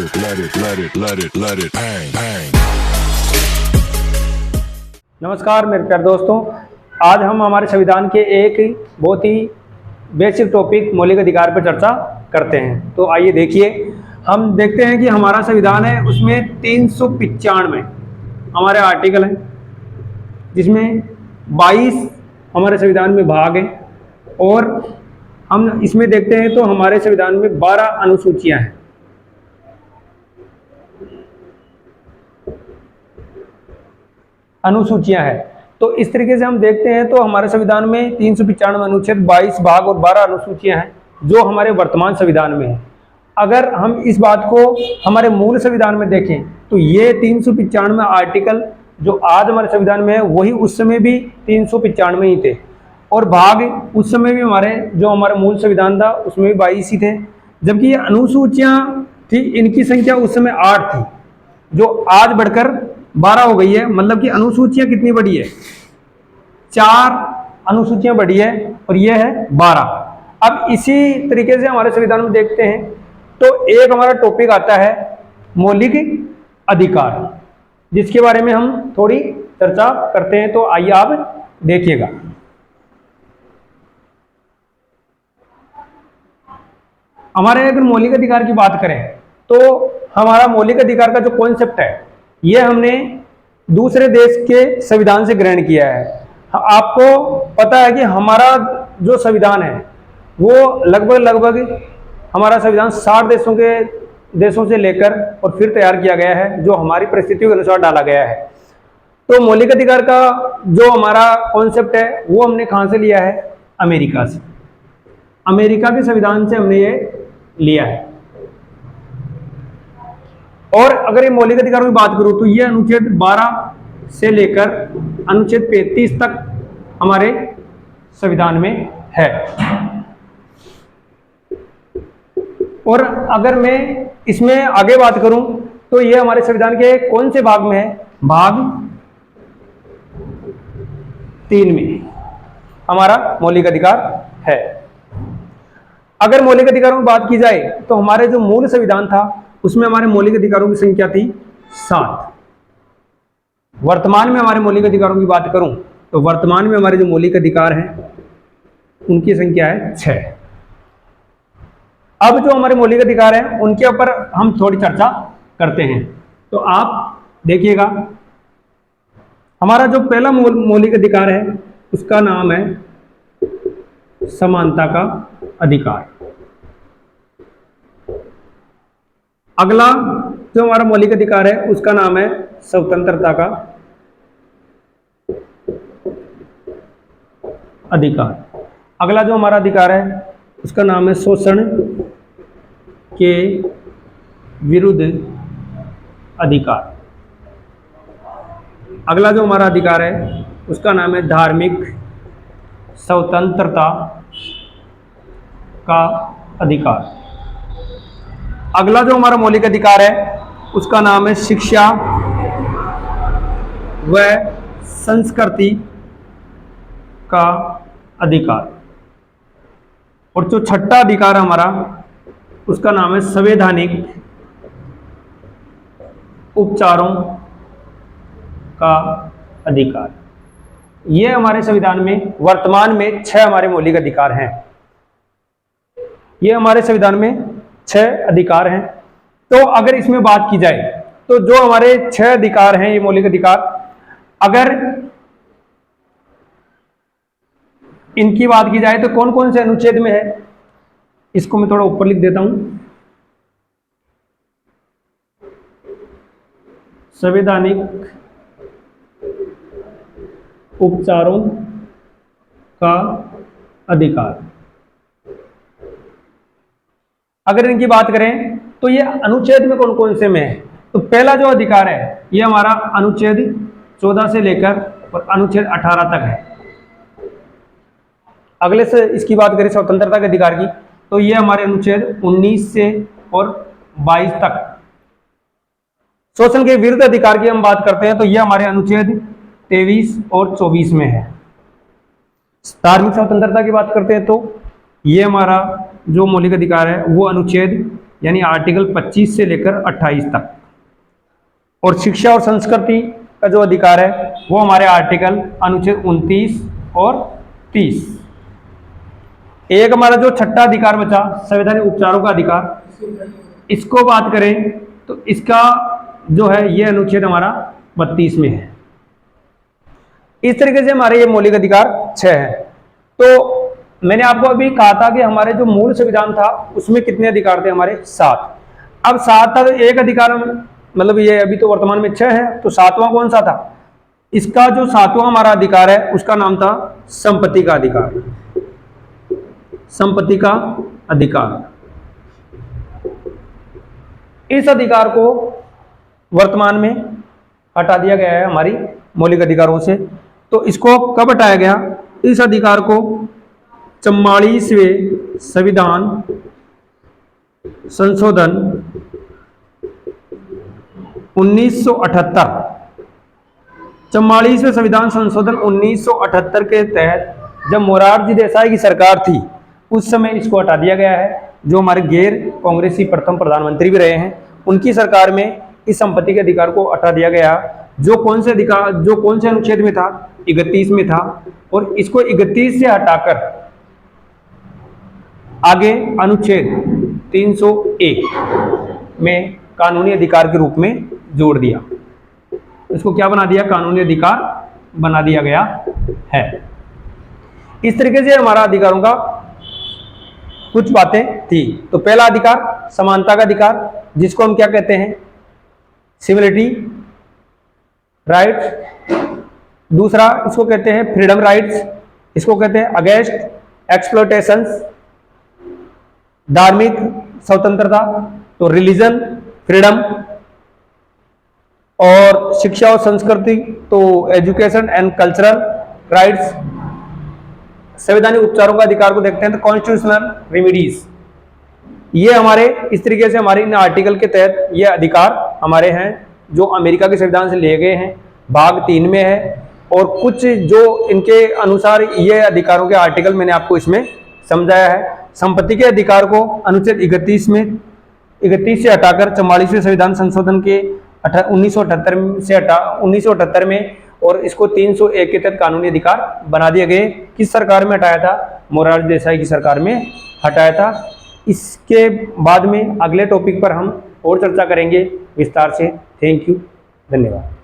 bang, bang. नमस्कार मेरे प्यारे दोस्तों, आज हम हमारे संविधान के एक बहुत ही बेसिक टॉपिक मौलिक अधिकार पर चर्चा करते हैं। तो आइए देखिए, हम देखते हैं कि हमारा संविधान है उसमें 395 हमारे आर्टिकल हैं, जिसमें 22 हमारे संविधान में भाग हैं, और हम इसमें देखते हैं तो हमारे संविधान में 12 अनुसूचियां हैं। तो इस तरीके से हम देखते हैं तो हमारे संविधान में 395 अनुच्छेद, 22 भाग और 12 अनुसूचियां हैं जो हमारे वर्तमान संविधान में है। अगर हम इस बात को हमारे मूल संविधान में देखें तो ये 395 आर्टिकल जो आज हमारे संविधान में है वही उस समय भी 395 ही थे, और भाग उस समय भी जो हमारा मूल संविधान था उसमें भी 22 ही थे। जबकि ये अनुसूचियां थी, इनकी संख्या उस समय 8 थी, जो आज बढ़कर 12 हो गई है। मतलब कि अनुसूचियां कितनी बढ़ी है? 4 अनुसूचियां बढ़ी है और ये है 12। अब इसी तरीके से हमारे संविधान में देखते हैं तो एक हमारा टॉपिक आता है मौलिक अधिकार, जिसके बारे में हम थोड़ी चर्चा करते हैं। तो आइए आप देखिएगा। हमारे अगर मौलिक अधिकार की बात करें तो हमारा मौलिक अधिकार का जो कॉन्सेप्ट है ये हमने दूसरे देश के संविधान से ग्रहण किया है। आपको पता है कि हमारा जो संविधान है वो लगभग हमारा संविधान 60 देशों से लेकर और फिर तैयार किया गया है, जो हमारी परिस्थितियों के अनुसार डाला गया है। तो मौलिक अधिकार का जो हमारा कॉन्सेप्ट है वो हमने कहाँ से लिया है? अमेरिका से। अमेरिका के संविधान से हमने ये लिया है। और अगर ये मौलिक अधिकारों की बात करूं तो ये अनुच्छेद 12 से लेकर अनुच्छेद 35 तक हमारे संविधान में है। और अगर मैं इसमें आगे बात करूं तो ये हमारे संविधान के कौन से भाग में है? भाग 3 में हमारा मौलिक अधिकार है। अगर मौलिक अधिकारों की बात की जाए तो हमारे जो मूल संविधान था उसमें हमारे मौलिक अधिकारों की संख्या थी 7। वर्तमान में हमारे मौलिक अधिकारों की बात करूं तो वर्तमान में हमारे जो मौलिक अधिकार हैं उनकी संख्या है 6। अब जो हमारे मौलिक अधिकार हैं उनके ऊपर हम थोड़ी चर्चा करते हैं। तो आप देखिएगा, हमारा जो पहला मौलिक अधिकार है उसका नाम है समानता का अधिकार। अगला जो हमारा मौलिक अधिकार है उसका नाम है स्वतंत्रता का अधिकार। अगला जो हमारा अधिकार है उसका नाम है शोषण के विरुद्ध अधिकार। अगला जो हमारा अधिकार है उसका नाम है धार्मिक स्वतंत्रता का अधिकार। अगला जो हमारा मौलिक अधिकार है उसका नाम है शिक्षा व संस्कृति का अधिकार। और जो छठा अधिकार हमारा उसका नाम है संवैधानिक उपचारों का अधिकार। ये हमारे संविधान में वर्तमान में 6 हमारे मौलिक अधिकार हैं। ये हमारे संविधान में 6 अधिकार हैं। तो अगर इसमें बात की जाए तो जो हमारे 6 अधिकार हैं, ये मौलिक अधिकार, अगर इनकी बात की जाए तो कौन कौन से अनुच्छेद में है, इसको मैं थोड़ा ऊपर लिख देता हूं। संवैधानिक उपचारों का अधिकार। अगर इनकी बात करें तो ये अनुच्छेद में कौन कौन से में है? तो पहला जो अधिकार है ये हमारा अनुच्छेद 14 से लेकर और अनुच्छेद 18 तक है। अगले से इसकी बात करें स्वतंत्रता के अधिकार की तो ये हमारे अनुच्छेद 19 से और 22 तक। शोषण के विरुद्ध अधिकार की हम बात करते हैं तो ये हमारे अनुच्छेद 23 और 24 में है। धार्मिक स्वतंत्रता की बात करते हैं तो ये हमारा जो मौलिक अधिकार है वो अनुच्छेद यानी आर्टिकल 25 से लेकर 28 तक। और शिक्षा और संस्कृति का जो अधिकार है वो हमारे आर्टिकल अनुच्छेद 29 और 30। एक हमारा जो छठा अधिकार बचा संवैधानिक उपचारों का अधिकार, इसको बात करें तो इसका जो है ये अनुच्छेद हमारा 32 में है। इस तरीके से हमारे ये मौलिक अधिकार 6 है। तो मैंने आपको अभी कहा था कि हमारे जो मूल संविधान था उसमें कितने अधिकार थे हमारे 7। अब 7 था, एक अधिकार मतलब ये अभी तो वर्तमान में 6 है, तो 7वां कौन सा था? इसका जो 7वां हमारा अधिकार है उसका नाम था संपत्ति का अधिकार। संपत्ति का अधिकार, इस अधिकार को वर्तमान में हटा दिया गया है हमारी मौलिक अधिकारों से। तो इसको कब हटाया गया? इस अधिकार को 44वें संविधान संशोधन 1978, 44वें संविधान संशोधन 1978 के तहत जब मोरारजी देसाई की सरकार थी उस समय इसको हटा दिया गया है। जो हमारे गैर कांग्रेसी प्रथम प्रधानमंत्री भी रहे हैं उनकी सरकार में इस संपत्ति के अधिकार को हटा दिया गया। जो कौन से अधिकार, जो कौन से अनुच्छेद में था? 31 में था। और इसको 31 से हटाकर आगे अनुच्छेद 301 में कानूनी अधिकार के रूप में जोड़ दिया। इसको क्या बना दिया? कानूनी अधिकार बना दिया गया है। इस तरीके से हमारा अधिकारों का कुछ बातें थी। तो पहला अधिकार समानता का अधिकार, जिसको हम क्या कहते हैं? Similarity rights. दूसरा इसको कहते हैं फ्रीडम राइट्स, इसको कहते हैं अगेंस्ट एक्सप्लॉयटेशंस। धार्मिक स्वतंत्रता तो रिलीजन फ्रीडम। और शिक्षा और संस्कृति तो एजुकेशन एंड कल्चरल राइट्स। संवैधानिक उपचारों का अधिकार को देखते हैं तो कॉन्स्टिट्यूशनल रेमिडीज। ये हमारे इस तरीके से हमारे इन आर्टिकल के तहत ये अधिकार हमारे हैं जो अमेरिका के संविधान से लिए गए हैं, भाग 3 में है। और कुछ जो इनके अनुसार ये अधिकारों के आर्टिकल मैंने आपको इसमें समझाया है। संपत्ति के अधिकार को अनुच्छेद 31 से हटाकर 44वें संविधान संशोधन के 1978 में और इसको 301 के तहत कानूनी अधिकार बना दिए गए। किस सरकार में हटाया था? मोरारजी देसाई की सरकार में हटाया था। इसके बाद में अगले टॉपिक पर हम और चर्चा करेंगे विस्तार से। थैंक यू, धन्यवाद।